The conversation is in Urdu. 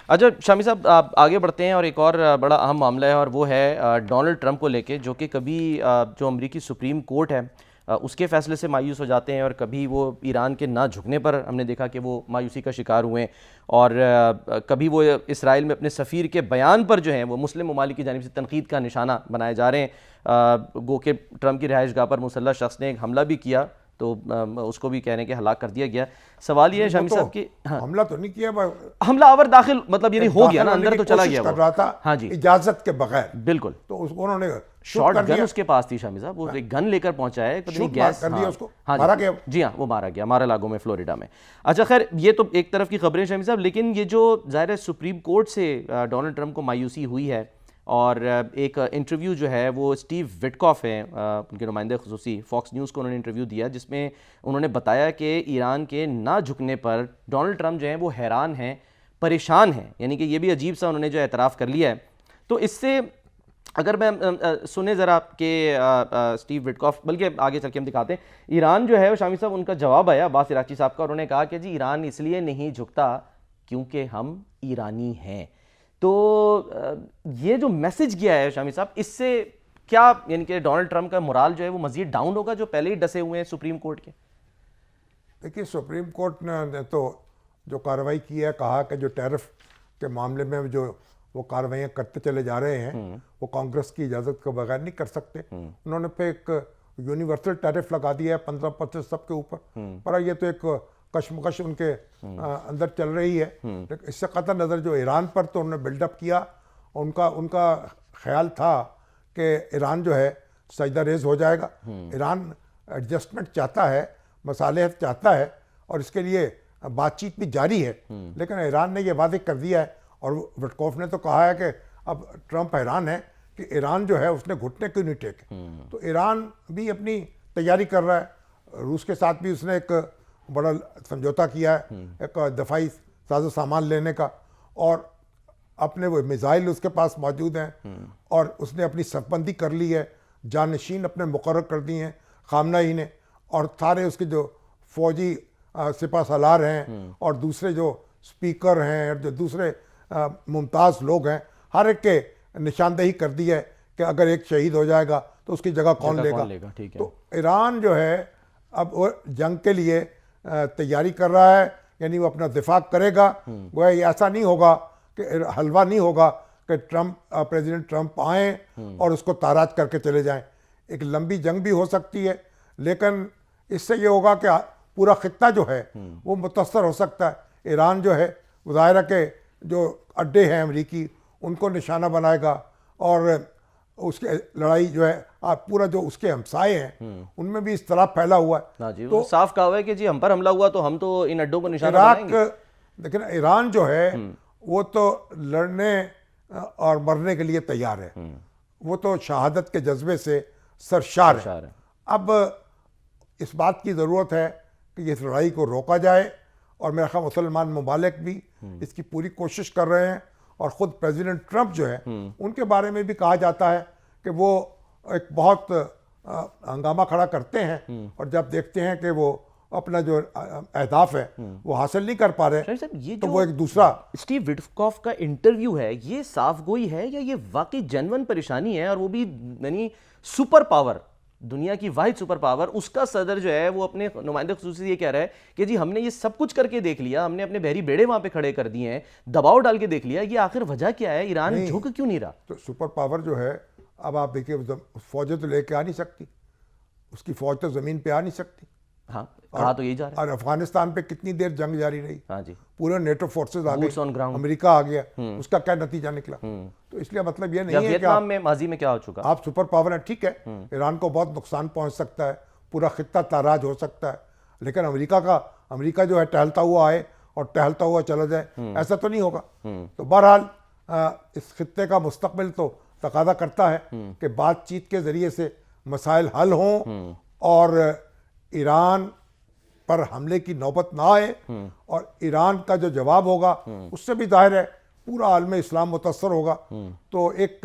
اچھا شامی صاحب آپ آگے بڑھتے ہیں اور ایک اور بڑا اہم معاملہ ہے اور وہ ہے ڈونلڈ ٹرمپ کو لے کے، جو کہ کبھی جو امریکی سپریم کورٹ ہے اس کے فیصلے سے مایوس ہو جاتے ہیں اور کبھی وہ ایران کے نہ جھکنے پر ہم نے دیکھا کہ وہ مایوسی کا شکار ہوئے ہیں، اور کبھی وہ اسرائیل میں اپنے سفیر کے بیان پر جو ہیں وہ مسلم ممالک کی جانب سے تنقید کا نشانہ بنائے جا رہے ہیں۔ گو کہ ٹرمپ کی رہائش گاہ پر مسلح شخص نے ایک حملہ بھی کیا تو اس کو بھی کہنے کہ ہلاک کر دیا گیا۔ سوال یہ ہے شامی صاحب کہ حملہ تو نہیں کیا، حملہ آور داخل مطلب یعنی ہو گیا نا، اندر تو چلا گیا کر رہا تھا ہاں جی اجازت کے بغیر، بالکل، تو اس کو انہوں نے شارٹ گن اس کے پاس تھی شامی صاحب، وہ ایک گن لے کر پہنچا ہے، پتہ نہیں گیس کر دیا اس کو، ہاں مارا گیا۔ جی ہاں وہ مارا گیا مارا لاگو میں فلوریڈا میں۔ اچھا خیر یہ تو ایک طرف کی خبریں شامی صاحب، لیکن یہ جو ظاہر ہے سپریم کورٹ سے ڈونلڈ ٹرمپ کو مایوسی ہوئی ہے، اور ایک انٹرویو جو ہے وہ اسٹیو وٹکاف ہیں ان کے نمائندے خصوصی، فاکس نیوز کو انہوں نے انٹرویو دیا جس میں انہوں نے بتایا کہ ایران کے نہ جھکنے پر ڈونلڈ ٹرمپ جو ہیں وہ حیران ہیں، پریشان ہیں، یعنی کہ یہ بھی عجیب سا انہوں نے جو اعتراف کر لیا ہے۔ تو اس سے اگر میں سنیں ذرا کہ اسٹیو وٹکاف، بلکہ آگے چل کے ہم دکھاتے ہیں، ایران جو ہے وہ شامی صاحب ان کا جواب آیا عباس عراقچی صاحب کا، انہوں نے کہا کہ جی ایران اس لیے نہیں جھکتا کیونکہ ہم ایرانی ہیں۔ تو یہ جو میسج کیا ہے شامی صاحب، اس سے کیا یعنی کہ ڈونلڈ ٹرمپ کا مورال جو ہے وہ مزید ڈاؤن ہوگا جو پہلے ہی ڈسے ہوئے ہیں سپریم کورٹ کے؟ دیکھیے سپریم کورٹ نے تو جو کارروائی کی ہے، کہا کہ جو ٹیرف کے معاملے میں جو وہ کارروائیاں کرتے چلے جا رہے ہیں وہ کانگریس کی اجازت کے بغیر نہیں کر سکتے۔ انہوں نے پھر ایک یونیورسل ٹیرف لگا دیا ہے 15% سب کے اوپر، پر یہ تو ایک کشمکش ان کے اندر چل رہی ہے۔ لیکن اس سے قطع نظر جو ایران پر تو انہوں نے بلڈ اپ کیا، ان کا خیال تھا کہ ایران جو ہے سجدہ ریز ہو جائے گا۔ ایران ایڈجسٹمنٹ چاہتا ہے، مصالحت چاہتا ہے، اور اس کے لیے بات چیت بھی جاری ہے، لیکن ایران نے یہ واضح کر دیا ہے، اور وٹکوف نے تو کہا ہے کہ اب ٹرمپ حیران ہے کہ ایران جو ہے اس نے گھٹنے کیوں نہیں ٹیکے۔ تو ایران بھی اپنی تیاری کر رہا ہے، روس کے ساتھ بھی اس نے ایک بڑا سمجھوتا کیا ہے ایک دفاعی ساز و سامان لینے کا، اور اپنے وہ میزائل اس کے پاس موجود ہیں، اور اس نے اپنی صف بندی کر لی ہے، جانشین اپنے مقرر کر دی ہیں خامنہ ای نے، اور سارے اس کے جو فوجی سپہ سالار ہیں اور دوسرے جو سپیکر ہیں اور جو دوسرے ممتاز لوگ ہیں، ہر ایک کے نشاندہی کر دی ہے کہ اگر ایک شہید ہو جائے گا تو اس کی جگہ کون لے گا۔ تو ایران جو ہے اب وہ جنگ کے لیے تیاری کر رہا ہے، یعنی وہ اپنا دفاع کرے گا۔ گویا یہ ایسا نہیں ہوگا کہ حلوہ نہیں ہوگا کہ پریزیڈنٹ ٹرمپ آئیں اور اس کو تاراج کر کے چلے جائیں۔ ایک لمبی جنگ بھی ہو سکتی ہے، لیکن اس سے یہ ہوگا کہ پورا خطہ جو ہے وہ متاثر ہو سکتا ہے۔ ایران جو ہے ظاہرہ کے جو اڈے ہیں امریکی ان کو نشانہ بنائے گا، اور اس کے لڑائی جو ہے پورا جو اس کے ہمسائے ہیں ان میں بھی اس طرح پھیلا ہوا ہے۔ تو صاف کہا ہوا ہے کہ جی ہم پر حملہ ہوا تو ہم تو ان اڈوں کو نشانہ بنائیں گے۔ لیکن ایران جو ہے وہ تو لڑنے اور مرنے کے لیے تیار ہے، وہ تو شہادت کے جذبے سے سرشار ہے۔ اب اس بات کی ضرورت ہے کہ اس لڑائی کو روکا جائے، اور میرا خیال مسلمان ممالک بھی اس کی پوری کوشش کر رہے ہیں، اور خود پریزیڈنٹ ٹرمپ جو ہے ان کے بارے میں بھی کہا جاتا ہے کہ وہ ایک بہت ہنگامہ کھڑا کرتے ہیں، اور جب دیکھتے ہیں کہ وہ اپنا جو اہداف ہے وہ حاصل نہیں کر پا رہے تو وہ ایک دوسرا۔ اسٹیو وٹکاف کا انٹرویو ہے، یہ صاف گوئی ہے یا یہ واقعی جنون پریشانی ہے؟ اور وہ بھی یعنی سپر پاور، دنیا کی واحد سپر پاور، اس کا صدر جو ہے وہ اپنے نمائندے خصوصی یہ کہہ رہا ہے کہ جی ہم نے یہ سب کچھ کر کے دیکھ لیا، ہم نے اپنے بحری بیڑے وہاں پہ کھڑے کر دیے ہیں، دباؤ ڈال کے دیکھ لیا، یہ آخر وجہ کیا ہے؟ ایران جھک کیوں نہیں رہا؟ تو سپر پاور جو ہے، اب آپ دیکھیے فوجیں تو لے کے آ نہیں سکتی، اس کی فوج تو زمین پہ آ نہیں سکتی۔ ہاں کہا تو یہی جا رہا ہے۔ اور افغانستان پہ کتنی دیر جنگ جاری رہی، ہاں جی پورے نیٹو فورسز آ گئے، بوٹس آن گراؤنڈ، امریکہ آ گیا، اس کا کیا نتیجہ نکلا؟ تو اس لیے مطلب یہ نہیں ہے کہ ویتنام میں ماضی میں کیا ہو چکا، آپ سپر پاور ہیں، ٹھیک ہے ایران کو بہت نقصان پہنچ سکتا ہے، پورا خطہ تاراج ہو سکتا ہے، لیکن امریکہ جو ہے ٹہلتا ہوا آئے اور ٹہلتا ہوا چلا جائے، ایسا تو نہیں ہوگا۔ تو بہرحال اس خطے کا مستقبل تو تقاضا کرتا ہے کہ بات چیت کے ذریعے سے مسائل حل ہوں، اور ایران پر حملے کی نوبت نہ آئے، اور ایران کا جو جواب ہوگا اس سے بھی ظاہر ہے پورا عالم اسلام متاثر ہوگا۔ تو ایک